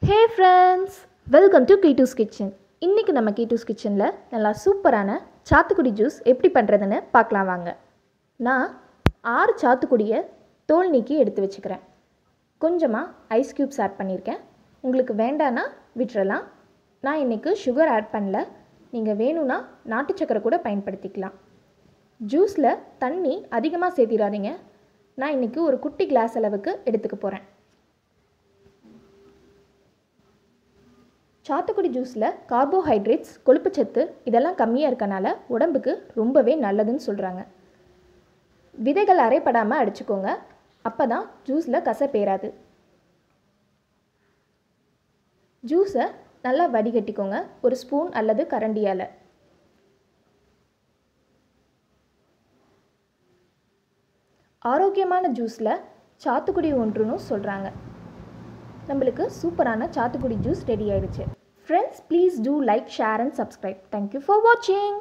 Hey friends, welcome to கீட்டூஸ் kitchen. இன்றைக்கி நம்ம கீட்டூஸ் கிச்சனில் நல்லா சூப்பரான சாத்துக்குடி ஜூஸ் எப்படி பண்ணுறதுன்னு பார்க்கலாம் வாங்க. நான் 6 சாத்துக்குடியை தோல் நீக்கி எடுத்து வச்சுக்கிறேன். கொஞ்சமாக ஐஸ் க்யூப்ஸ் ஆட் பண்ணியிருக்கேன். உங்களுக்கு வேண்டான்னா விட்டுறலாம். நான் இன்றைக்கி சுகர் ஆட் பண்ணல. நீங்கள் வேணும்னா நாட்டு சக்கரை கூட பயன்படுத்திக்கலாம். ஜூஸில் தண்ணி அதிகமாக சேர்த்திடாதீங்க. நான் இன்றைக்கி ஒரு குட்டி கிளாஸ் அளவுக்கு எடுத்துக்க போகிறேன். சாத்துக்குடி ஜூஸில் கார்போஹைட்ரேட்ஸ், கொழுப்புச்சத்து இதெல்லாம் கம்மியாக இருக்கனால உடம்புக்கு ரொம்பவே நல்லதுன்னு சொல்கிறாங்க. விதைகள் அரைப்படாமல் அடிச்சுக்கோங்க, அப்போ தான் ஜூஸில் கசப்பேறாது. ஜூஸை நல்லா வடிகட்டிக்கோங்க, ஒரு ஸ்பூன் அல்லது கரண்டியால். ஆரோக்கியமான ஜூஸில் சாத்துக்குடி ஒன்றுன்னு சொல்கிறாங்க. நம்மளுக்கு சூப்பரான சாத்துக்குடி ஜூஸ் ரெடி ஆயிடுச்சு. Friends, please do like, share and subscribe. Thank you for watching.